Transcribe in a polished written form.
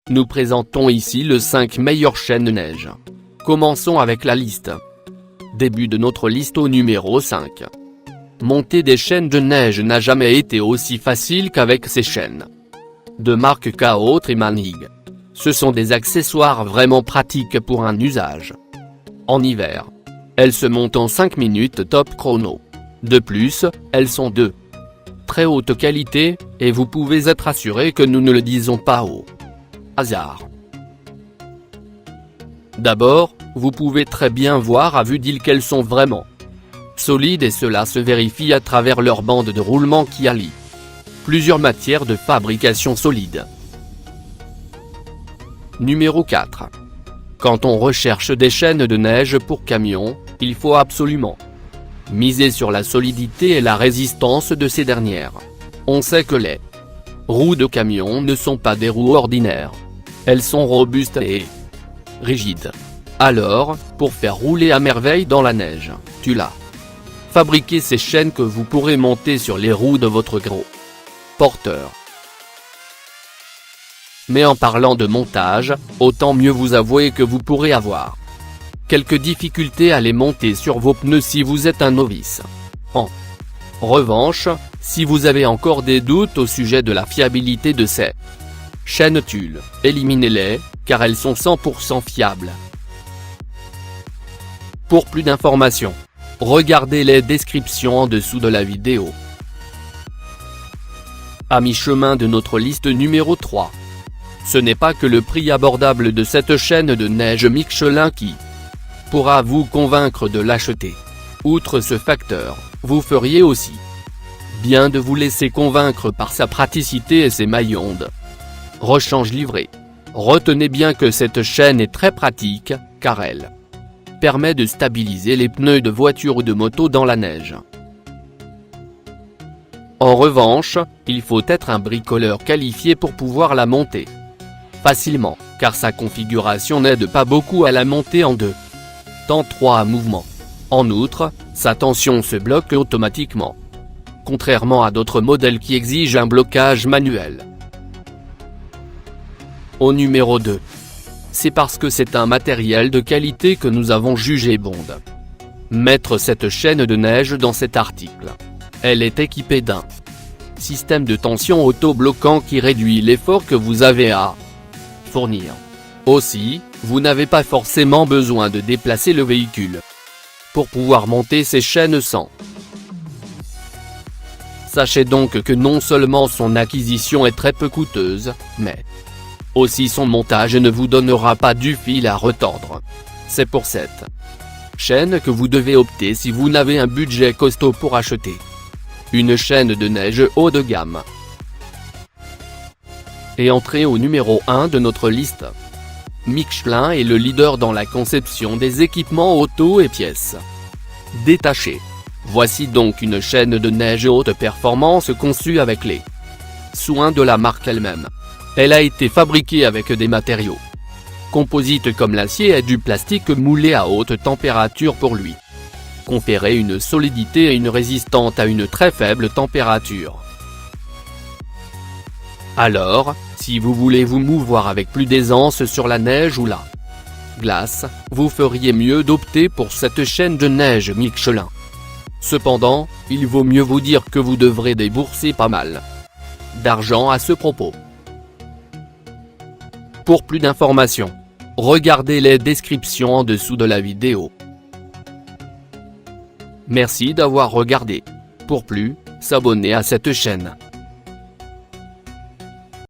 Nous présentons ici les 5 meilleures chaînes de neige. Commençons avec la liste. Début de notre liste au numéro 5. Monter des chaînes de neige n'a jamais été aussi facile qu'avec ces chaînes. De marque KO Trimanig. Ce sont des accessoires vraiment pratiques pour un usage. En hiver. Elles se montent en 5 minutes top chrono. De plus, elles sont de très haute qualité, et vous pouvez être assuré que nous ne le disons pas au hasard. D'abord, vous pouvez très bien voir à vue d'œil qu'elles sont vraiment solides et cela se vérifie à travers leur bande de roulement qui allie plusieurs matières de fabrication solides. Numéro 4. Quand on recherche des chaînes de neige pour camions, il faut absolument miser sur la solidité et la résistance de ces dernières. On sait que les roues de camion ne sont pas des roues ordinaires. Elles sont robustes et rigides. Alors, pour faire rouler à merveille dans la neige, tu l'as fabriqué ces chaînes que vous pourrez monter sur les roues de votre gros porteur. Mais en parlant de montage, autant mieux vous avouer que vous pourrez avoir quelques difficultés à les monter sur vos pneus si vous êtes un novice. En revanche, si vous avez encore des doutes au sujet de la fiabilité de ces chaînes tulle, éliminez-les, car elles sont 100% fiables. Pour plus d'informations, regardez les descriptions en dessous de la vidéo. À mi-chemin de notre liste numéro 3. Ce n'est pas que le prix abordable de cette chaîne de neige Michelin qui pourra vous convaincre de l'acheter. Outre ce facteur, vous feriez aussi bien de vous laisser convaincre par sa praticité et ses maillons de rechange livrés. Retenez bien que cette chaîne est très pratique, car elle permet de stabiliser les pneus de voiture ou de moto dans la neige. En revanche, il faut être un bricoleur qualifié pour pouvoir la monter facilement, car sa configuration n'aide pas beaucoup à la monter en deux temps 3 à mouvement. En outre, sa tension se bloque automatiquement, contrairement à d'autres modèles qui exigent un blocage manuel. Au numéro 2. C'est parce que c'est un matériel de qualité que nous avons jugé bon de mettre cette chaîne de neige dans cet article. Elle est équipée d'un système de tension auto-bloquant qui réduit l'effort que vous avez à fournir. Aussi, vous n'avez pas forcément besoin de déplacer le véhicule pour pouvoir monter ces chaînes sans. Sachez donc que non seulement son acquisition est très peu coûteuse, mais aussi son montage ne vous donnera pas du fil à retordre. C'est pour cette chaîne que vous devez opter si vous n'avez un budget costaud pour acheter une chaîne de neige haut de gamme. Et entrez au numéro 1 de notre liste. Michelin est le leader dans la conception des équipements auto et pièces détachées. Voici donc une chaîne de neige haute performance conçue avec les soins de la marque elle-même. Elle a été fabriquée avec des matériaux composites comme l'acier et du plastique moulé à haute température pour lui conférer une solidité et une résistance à une très faible température. Alors, si vous voulez vous mouvoir avec plus d'aisance sur la neige ou la glace, vous feriez mieux d'opter pour cette chaîne de neige Michelin. Cependant, il vaut mieux vous dire que vous devrez débourser pas mal d'argent à ce propos. Pour plus d'informations, regardez les descriptions en dessous de la vidéo. Merci d'avoir regardé. Pour plus, s'abonner à cette chaîne.